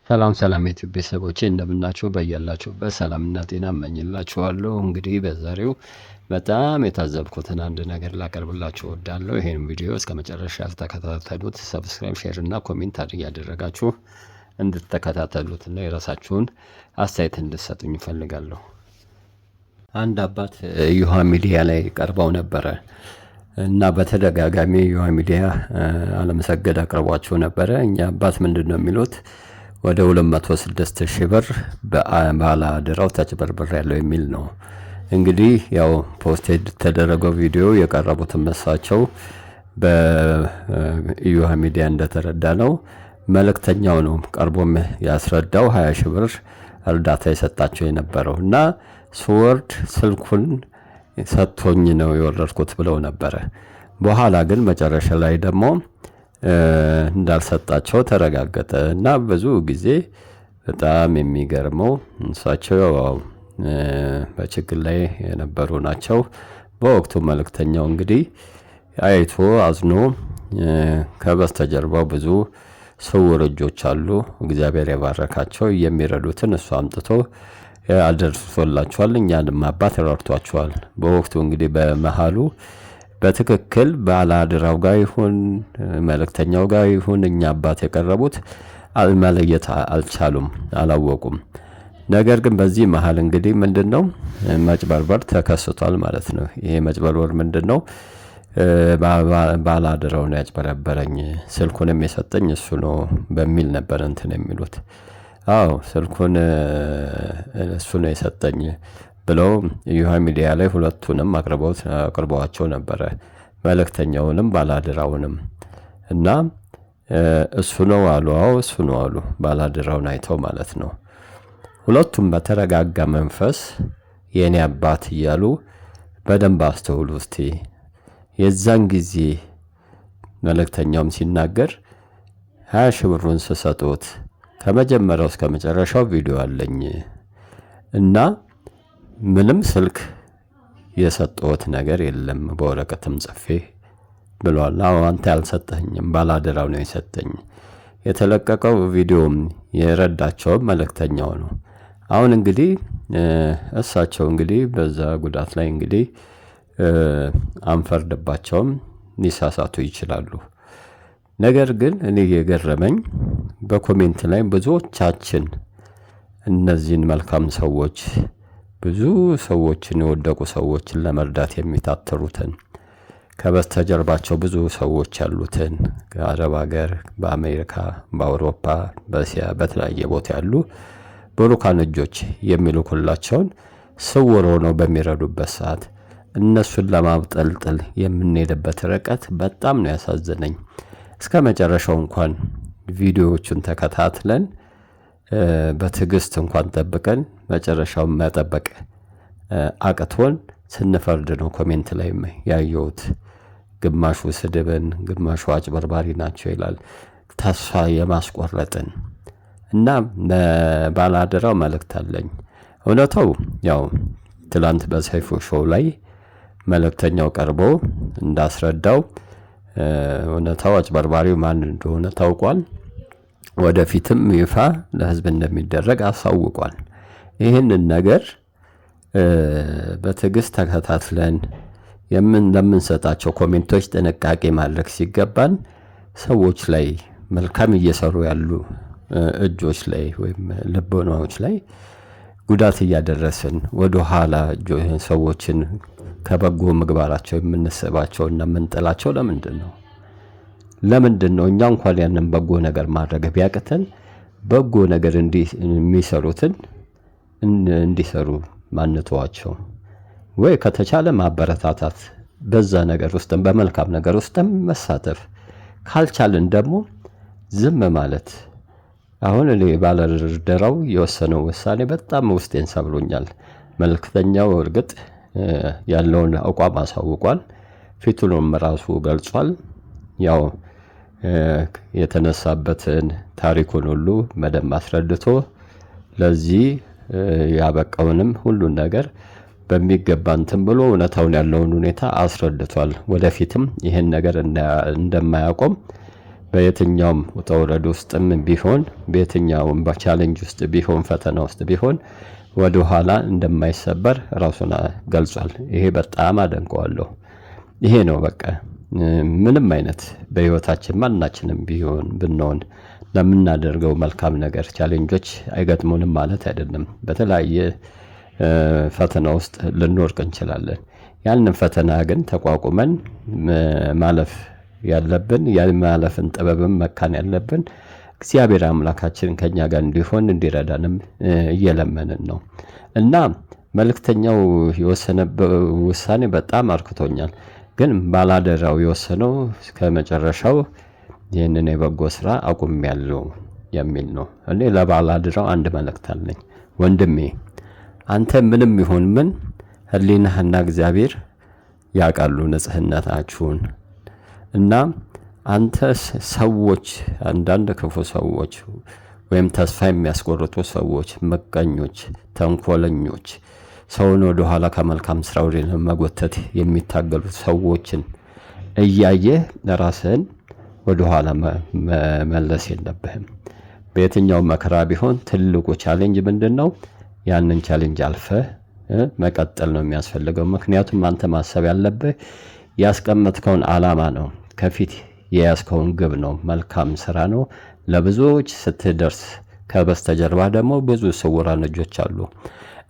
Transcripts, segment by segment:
ሰላም ሰላም የዩቲዩብ ቤተሰቦቼ እንደምናችሁ በያላችሁበት ሰላምና ጤና እመኝላችኋለሁ። እንግዲህ በዛሬው በጣም የታዘብኩትን አንድ ነገር ላቀርብላችሁ እወዳለሁ። ይሄን ቪዲዮ እስከ መጨረሻ ያልተከታተሉት ሰብስክራይብ፣ ሼር እና ኮሜንት እያደረጋችሁ እንድትከታተሉትና የራሳችሁን አስተያየት እንድትሰጡኝ እፈልጋለሁ። አንድ አባት ዩሃ ሚዲያ ላይ ቀርበው ነበረ እና በተደጋጋሚ ዩሃ ሚዲያ አለመሰገድ አቅርቧቸው ነበረ። እኛ አባት ምንድን ነው የሚሉት ወደ 206,000 ብር ባለአደራው ተጭበርብር ያለው የሚል ነው። እንግዲህ ያው ፖስት የተደረገው ቪዲዮ የቀረቡትን መሳቸው በዩሃ ሚዲያ እንደተረዳ ነው መልእክተኛው ነው ቀርቦም ያስረዳው 20,000 ብር እርዳታ የሰጣቸው የነበረው እና ስወርድ ስልኩን ሰጥቶኝ ነው የወረድኩት ብለው ነበረ። በኋላ ግን መጨረሻ ላይ ደግሞ እንዳልሰጣቸው ተረጋገጠ እና ብዙ ጊዜ በጣም የሚገርመው እሳቸው በችግር ላይ የነበሩ ናቸው። በወቅቱ መልእክተኛው እንግዲህ አይቶ አዝኖ ከበስተጀርባው ብዙ ስውር እጆች አሉ እግዚአብሔር የባረካቸው የሚረዱትን እሱ አምጥቶ አደርሶላቸዋል። እኛንም አባት ረድቷቸዋል። በወቅቱ እንግዲህ በመሃሉ በትክክል ባለአደራው ጋር ይሁን መልእክተኛው ጋር ይሁን እኛ አባት የቀረቡት መለየት አልቻሉም፣ አላወቁም። ነገር ግን በዚህ መሃል እንግዲህ ምንድነው መጭበርበር ተከስቷል ማለት ነው። ይሄ መጭበርበር ምንድነው? ባለአደራው ነው ያጭበረበረኝ፣ ስልኩንም የሰጠኝ እሱ ነው በሚል ነበር እንትን የሚሉት። አዎ ስልኩን እሱ ነው የሰጠኝ ብለው ዩሃ ሚዲያ ላይ ሁለቱንም አቅርበዋቸው ነበረ፣ መልእክተኛውንም ባለአደራውንም እና እሱ ነው አሉ። አዎ እሱ ነው አሉ፣ ባለአደራውን አይተው ማለት ነው። ሁለቱም በተረጋጋ መንፈስ የኔ አባት እያሉ በደንብ አስተውሉ እስቲ። የዛን ጊዜ መልእክተኛውም ሲናገር 20,000 ብሩን ስሰጡት ከመጀመሪያው እስከ መጨረሻው ቪዲዮ አለኝ እና ምንም ስልክ የሰጠሁት ነገር የለም በወረቀትም ጽፌ ብሏል። አዎ አንተ ያልሰጠኝም ባለአደራው ነው የሰጠኝ። የተለቀቀው ቪዲዮም የረዳቸው መልእክተኛው ነው። አሁን እንግዲህ እሳቸው እንግዲህ በዛ ጉዳት ላይ እንግዲህ አንፈርድባቸውም፣ ሊሳሳቱ ይችላሉ። ነገር ግን እኔ የገረመኝ በኮሜንት ላይ ብዙዎቻችን እነዚህን መልካም ሰዎች ብዙ ሰዎችን የወደቁ ሰዎችን ለመርዳት የሚታተሩትን ከበስተጀርባቸው ብዙ ሰዎች ያሉትን ከአረብ ሀገር፣ በአሜሪካ፣ በአውሮፓ፣ በእስያ በተለያየ ቦታ ያሉ ብሩካን እጆች የሚልኩላቸውን ስውር ሆነው በሚረዱበት ሰዓት እነሱን ለማብጠልጠል የምንሄድበት ርቀት በጣም ነው ያሳዘነኝ። እስከ መጨረሻው እንኳን ቪዲዮዎቹን ተከታትለን በትዕግስት እንኳን ጠብቀን መጨረሻውን መጠበቅ አቅቶን ስንፈርድ ነው ኮሜንት ላይ ያየሁት። ግማሹ ስድብን፣ ግማሹ አጭበርባሪ ናቸው ይላል፣ ተስፋ የማስቆረጥን እና ባለአደራው መልእክት አለኝ። እውነታው ያው ትላንት በሰይፉ ሾው ላይ መልእክተኛው ቀርቦ እንዳስረዳው እውነታው አጭበርባሪው ማን እንደሆነ ታውቋል። ወደፊትም ይፋ ለሕዝብ እንደሚደረግ አሳውቋል። ይህንን ነገር በትዕግስት ተከታትለን ለምንሰጣቸው ኮሜንቶች ጥንቃቄ ማድረግ ሲገባን ሰዎች ላይ መልካም እየሰሩ ያሉ እጆች ላይ ወይም ልቦናዎች ላይ ጉዳት እያደረስን ወደ ኋላ ሰዎችን ከበጎ ምግባራቸው የምንስባቸውና የምንጥላቸው ለምንድን ነው? እኛ እንኳን ያንን በጎ ነገር ማድረግ ቢያቅተን በጎ ነገር የሚሰሩትን እንዲሰሩ ማንተዋቸው ወይ? ከተቻለ ማበረታታት፣ በዛ ነገር ውስጥም በመልካም ነገር ውስጥም መሳተፍ፣ ካልቻልን ደግሞ ዝም ማለት። አሁን እኔ ባለአደራው የወሰነው ውሳኔ በጣም ውስጤን ሰብሮኛል። መልእክተኛው እርግጥ ያለውን አቋም አሳውቋል፣ ፊቱንም ራሱ ገልጿል። ያው የተነሳበትን ታሪኩን ሁሉ በደንብ አስረድቶ ለዚህ ያበቃውንም ሁሉን ነገር በሚገባ እንትን ብሎ እውነታውን ያለውን ሁኔታ አስረድቷል። ወደፊትም ይህን ነገር እንደማያቆም በየትኛውም ውጣ ውረድ ውስጥም ቢሆን በየትኛውም በቻሌንጅ ውስጥ ቢሆን ፈተና ውስጥ ቢሆን ወደ ኋላ እንደማይሰበር ራሱን ገልጿል። ይሄ በጣም አደንቀዋለሁ። ይሄ ነው በቃ ምንም አይነት በህይወታችን ማናችንም ቢሆን ብንሆን ለምናደርገው መልካም ነገር ቻሌንጆች አይገጥሙንም ማለት አይደለም። በተለያየ ፈተና ውስጥ ልንወርቅ እንችላለን። ያንን ፈተና ግን ተቋቁመን ማለፍ ያለብን የማለፍን ጥበብን መካን ያለብን እግዚአብሔር አምላካችን ከኛ ጋር እንዲሆን እንዲረዳንም እየለመንን ነው እና መልእክተኛው የወሰነበት ውሳኔ በጣም አርክቶኛል። ግን ባላደራው የወሰነው ከመጨረሻው ይህንን የበጎ ስራ አቁሜያለሁ የሚል ነው። እኔ ለባላደራው አንድ መልእክት አለኝ። ወንድሜ አንተ ምንም ይሁን ምን ህሊናህና እግዚአብሔር ያውቃሉ ንጽህናችሁን እና አንተ ሰዎች አንዳንድ ክፉ ሰዎች ወይም ተስፋ የሚያስቆርጡ ሰዎች፣ ምቀኞች፣ ተንኮለኞች ሰውን ወደ ኋላ ከመልካም ስራ ወደ መጎተት የሚታገሉ ሰዎችን እያየህ ራስህን ወደ ኋላ መመለስ የለብህም። በየትኛው መከራ ቢሆን ትልቁ ቻሌንጅ ምንድነው? ያንን ቻሌንጅ አልፈህ መቀጠል ነው የሚያስፈልገው። ምክንያቱም አንተ ማሰብ ያለብህ ያስቀመጥከውን ዓላማ ነው፣ ከፊት የያዝከውን ግብ ነው፣ መልካም ስራ ነው። ለብዙዎች ስትደርስ ከበስተጀርባ ደግሞ ብዙ ስውራን እጆች አሉ።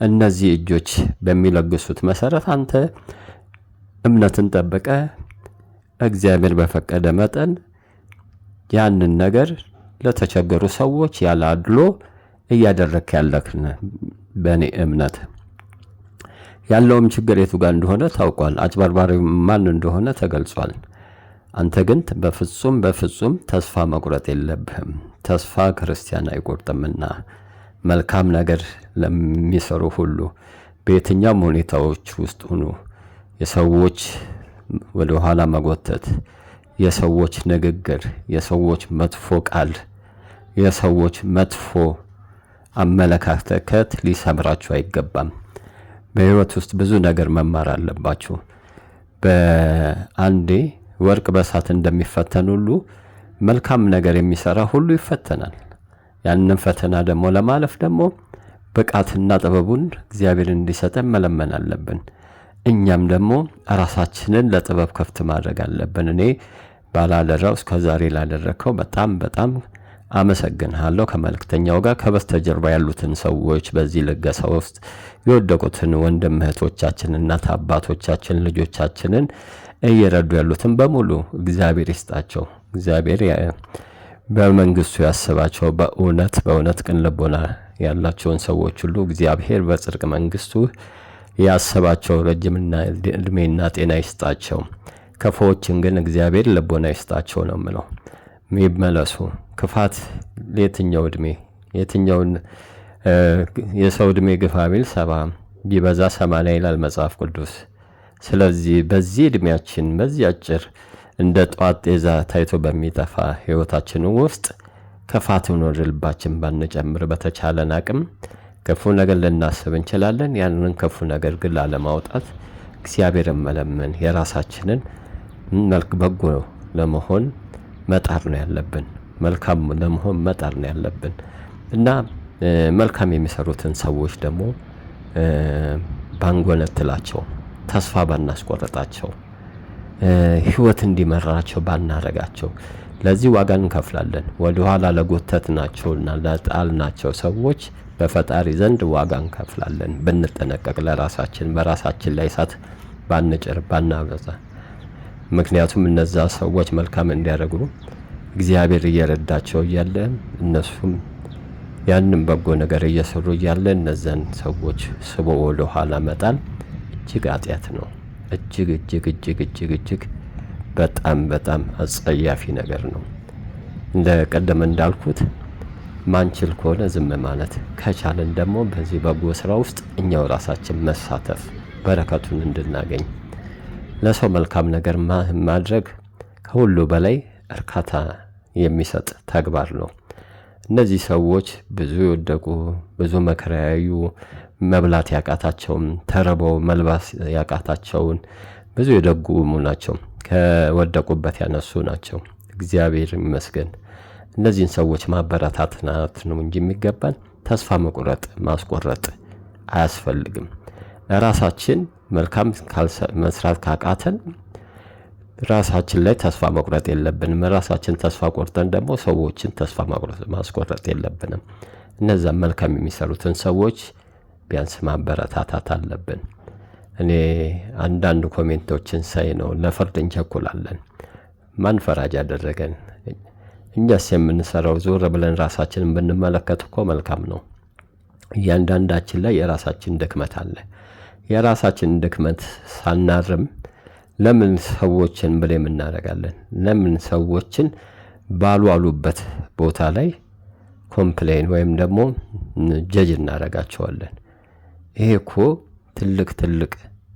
እነዚህ እጆች በሚለግሱት መሰረት አንተ እምነትን ጠብቀ እግዚአብሔር በፈቀደ መጠን ያንን ነገር ለተቸገሩ ሰዎች ያለ አድሎ እያደረክ ያለክነ በእኔ እምነት ያለውም ችግር የቱ ጋር እንደሆነ ታውቋል። አጭበርባሪው ማን እንደሆነ ተገልጿል። አንተ ግን በፍጹም ተስፋ መቁረጥ የለብህም። ተስፋ ክርስቲያን አይቆርጥምና መልካም ነገር ለሚሰሩ ሁሉ በየትኛውም ሁኔታዎች ውስጥ ሁኑ የሰዎች ወደ ኋላ መጎተት፣ የሰዎች ንግግር፣ የሰዎች መጥፎ ቃል፣ የሰዎች መጥፎ አመለካከት ሊሰብራችሁ አይገባም። በህይወት ውስጥ ብዙ ነገር መማር አለባችሁ። በአንዴ ወርቅ በእሳት እንደሚፈተን ሁሉ መልካም ነገር የሚሰራ ሁሉ ይፈተናል። ያንን ፈተና ደግሞ ለማለፍ ደግሞ ብቃትና ጥበቡን እግዚአብሔር እንዲሰጠን መለመን አለብን። እኛም ደግሞ ራሳችንን ለጥበብ ክፍት ማድረግ አለብን። እኔ ባላደራው እስከዛሬ ላደረከው በጣም አመሰግንሃለሁ። ከመልእክተኛው ጋር ከበስተጀርባ ያሉትን ሰዎች በዚህ ልገሳ ውስጥ የወደቁትን ወንድም እህቶቻችን፣ እናት አባቶቻችን፣ ልጆቻችንን እየረዱ ያሉትን በሙሉ እግዚአብሔር ይስጣቸው። እግዚአብሔር በመንግስቱ ያስባቸው። በእውነት ቅን ልቦና ያላቸውን ሰዎች ሁሉ እግዚአብሔር በጽድቅ መንግስቱ ያስባቸው። ረጅምና እድሜና ጤና ይስጣቸው። ክፉዎችን ግን እግዚአብሔር ልቦና ይስጣቸው ነው የምለው። ይመለሱ። ክፋት ለየትኛው እድሜ የትኛውን የሰው እድሜ ግፋ ቢል 70 ቢበዛ 80 ይላል መጽሐፍ ቅዱስ። ስለዚህ በዚህ እድሜያችን በዚህ አጭር እንደ ጧት ጤዛ ታይቶ በሚጠፋ ህይወታችን ውስጥ ክፋትን ወደ ልባችን ባንጨምር በተቻለን አቅም ክፉ ነገር ልናስብ እንችላለን። ያንን ክፉ ነገር ግን ላለማውጣት እግዚአብሔርን መለመን የራሳችንን በጎ ለመሆን መጣር ነው ያለብን። መልካም ለመሆን መጣር ነው ያለብን እና መልካም የሚሰሩትን ሰዎች ደግሞ ባንጎነትላቸው፣ ተስፋ ባናስቆርጣቸው፣ ህይወት እንዲመራቸው ባናረጋቸው። ለዚህ ዋጋ እንከፍላለን። ወደ ኋላ ለጎተትናቸውና ለጣልናቸው ሰዎች በፈጣሪ ዘንድ ዋጋ እንከፍላለን። ብንጠነቀቅ ለራሳችን በራሳችን ላይ እሳት ባንጭር ባናበዛ። ምክንያቱም እነዛ ሰዎች መልካም እንዲያደርጉ እግዚአብሔር እየረዳቸው እያለ እነሱም ያንን በጎ ነገር እየሰሩ እያለ እነዛን ሰዎች ስቦ ወደ ኋላ መጣል እጅግ ኃጢአት ነው። እጅግ በጣም አጸያፊ ነገር ነው። እንደቀደም እንዳልኩት ማንችል ከሆነ ዝም ማለት፣ ከቻለን ደግሞ በዚህ በጎ ስራ ውስጥ እኛው ራሳችን መሳተፍ በረከቱን እንድናገኝ። ለሰው መልካም ነገር ማድረግ ከሁሉ በላይ እርካታ የሚሰጥ ተግባር ነው። እነዚህ ሰዎች ብዙ የወደቁ ብዙ መከራ ያዩ መብላት ያቃታቸውን ተርበው መልባስ ያቃታቸውን ብዙ የደጉሙ ናቸው። ከወደቁበት ያነሱ ናቸው። እግዚአብሔር ይመስገን። እነዚህን ሰዎች ማበረታታት ነው እንጂ የሚገባን ተስፋ መቁረጥ ማስቆረጥ አያስፈልግም። ለራሳችን መልካም መስራት ካቃተን ራሳችን ላይ ተስፋ መቁረጥ የለብንም። ራሳችን ተስፋ ቆርጠን ደግሞ ሰዎችን ተስፋ ማስቆረጥ የለብንም። እነዛም መልካም የሚሰሩትን ሰዎች ቢያንስ ማበረታታት አለብን። እኔ አንዳንድ ኮሜንቶችን ሳይ ነው ለፍርድ እንቸኩላለን። ማን ፈራጅ ያደረገን? እኛስ የምንሰራው ዞር ብለን ራሳችንን ብንመለከት እኮ መልካም ነው። እያንዳንዳችን ላይ የራሳችን ድክመት አለ። የራሳችን ድክመት ሳናርም ለምን ሰዎችን ብሌም እናደርጋለን? ለምን ሰዎችን ባሉበት ቦታ ላይ ኮምፕሌን ወይም ደግሞ ጀጅ እናደርጋቸዋለን? ይሄ እኮ ትልቅ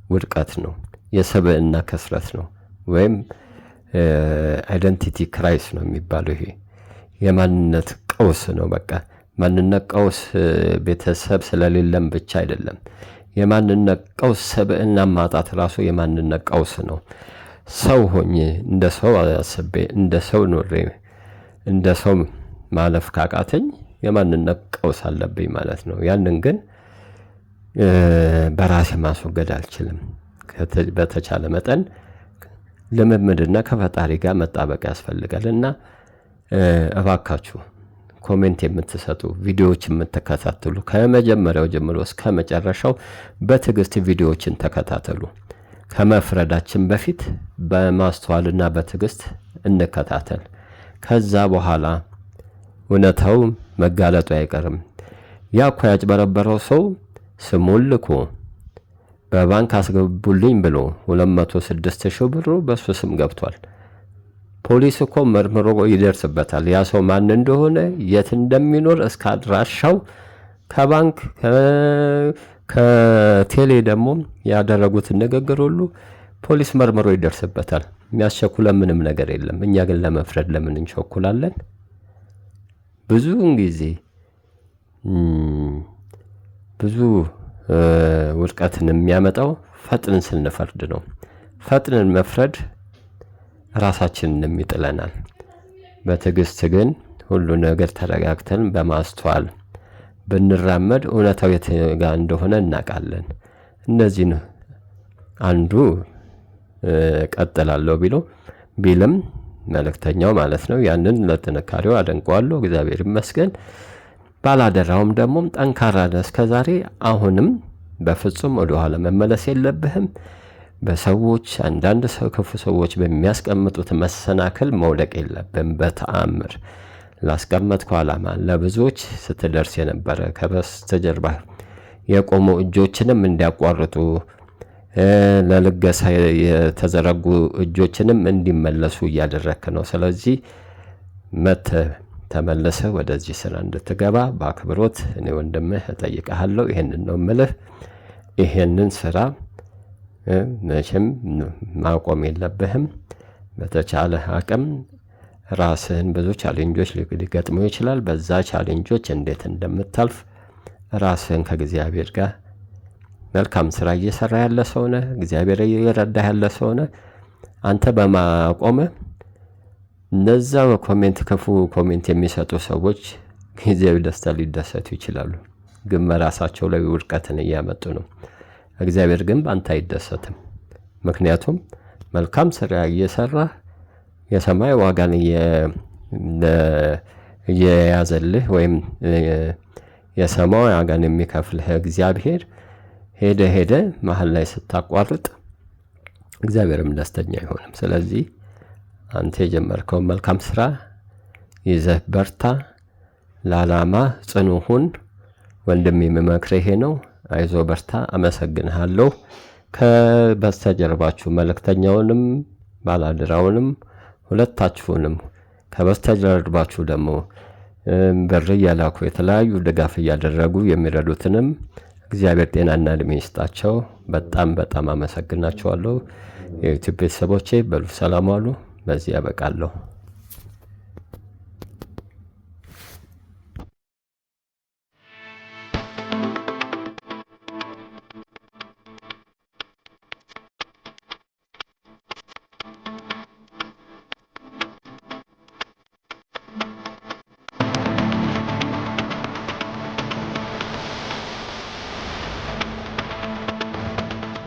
ውድቀት ነው። የሰብዕና ከስረት ነው፣ ወይም አይደንቲቲ ክራይስ ነው የሚባለው። ይሄ የማንነት ቀውስ ነው። በቃ ማንነት ቀውስ ቤተሰብ ስለሌለም ብቻ አይደለም። የማንነት ቀውስ ሰብዕና ማጣት ራሱ የማንነት ቀውስ ነው። ሰው ሆኜ እንደ ሰው አስቤ እንደ ሰው ኖሬ እንደ ሰው ማለፍ ካቃተኝ የማንነት ቀውስ አለብኝ ማለት ነው። ያንን ግን በራሴ ማስወገድ አልችልም። በተቻለ መጠን ልምምድና ከፈጣሪ ጋር መጣበቅ ያስፈልጋል። እና እባካችሁ ኮሜንት የምትሰጡ ቪዲዮዎች የምትከታተሉ ከመጀመሪያው ጀምሮ እስከ መጨረሻው በትዕግስት ቪዲዮዎችን ተከታተሉ። ከመፍረዳችን በፊት በማስተዋልና በትዕግስት እንከታተል። ከዛ በኋላ እውነታው መጋለጡ አይቀርም። ያ እኮ ያጭበረበረው ሰው ስሙን ልኮ በባንክ አስገቡልኝ ብሎ 206,000 ብር በሱ ስም ገብቷል። ፖሊስ እኮ መርምሮ ይደርስበታል። ያ ሰው ማን እንደሆነ የት እንደሚኖር እስከ አድራሻው ከባንክ ከቴሌ ደግሞ ያደረጉትን ንግግር ሁሉ ፖሊስ መርምሮ ይደርስበታል። የሚያስቸኩለን ምንም ነገር የለም። እኛ ግን ለመፍረድ ለምን እንቸኩላለን? ብዙውን ጊዜ ብዙ ውድቀትን የሚያመጣው ፈጥነን ስንፈርድ ነው። ፈጥነን መፍረድ ራሳችንን ይጥለናል። በትዕግስት ግን ሁሉ ነገር ተረጋግተን በማስተዋል ብንራመድ እውነታው የት ጋር እንደሆነ እናውቃለን። እነዚህን አንዱ ቀጥላለሁ ቢልም መልእክተኛው ማለት ነው። ያንን ለጥንካሬው አደንቀዋለሁ፣ እግዚአብሔር ይመስገን። ባላደራውም ደግሞ ጠንካራ ነህ እስከዛሬ፣ አሁንም በፍጹም ወደ ኋላ መመለስ የለብህም። በሰዎች አንዳንድ ክፉ ሰዎች በሚያስቀምጡት መሰናክል መውደቅ የለብህም። በተአምር ላስቀመጥከው ዓላማ ለብዙዎች ስትደርስ የነበረ ከበስተጀርባ የቆሙ እጆችንም እንዲያቋርጡ ለልገሳ የተዘረጉ እጆችንም እንዲመለሱ እያደረክ ነው። ስለዚህ ተመለሰ ወደዚህ ስራ እንድትገባ በአክብሮት እኔ ወንድምህ እጠይቅሃለሁ። ይሄንን ነው የምልህ። ይሄንን ስራ መቼም ማቆም የለብህም። በተቻለ አቅም ራስህን ብዙ ቻሌንጆች ሊገጥሙ ይችላል። በዛ ቻሌንጆች እንዴት እንደምታልፍ ራስህን ከእግዚአብሔር ጋር መልካም ስራ እየሰራ ያለ ሰው ነህ። እግዚአብሔር እየረዳህ ያለ ሰው ነህ። አንተ በማቆምህ እነዛ ክፉ ኮሜንት የሚሰጡ ሰዎች ጊዜያዊ ደስታ ሊደሰቱ ይችላሉ፣ ግን በራሳቸው ላይ ውድቀትን እያመጡ ነው። እግዚአብሔር ግን በአንተ አይደሰትም። ምክንያቱም መልካም ስራ እየሰራህ የሰማይ ዋጋን እየያዘልህ ወይም የሰማይ ዋጋን የሚከፍልህ እግዚአብሔር ሄደ መሀል ላይ ስታቋርጥ እግዚአብሔርም ደስተኛ አይሆንም። ስለዚህ አንተ የጀመርከውን መልካም ስራ ይዘህ በርታ፣ ለዓላማ ጽኑ ሁን። ወንድም የሚመክር ይሄ ነው። አይዞ በርታ። አመሰግንሃለሁ። ከበስተጀርባችሁ መልእክተኛውንም ባላደራውንም ሁለታችሁንም ከበስተጀርባችሁ ደግሞ ብር እያላኩ የተለያዩ ድጋፍ እያደረጉ የሚረዱትንም እግዚአብሔር ጤናና ዕድሜ ይስጣቸው። በጣም አመሰግናቸዋለሁ። የዩቲዩብ ቤተሰቦቼ በሉ ሰላም ዋሉ። በዚህ ያበቃለሁ።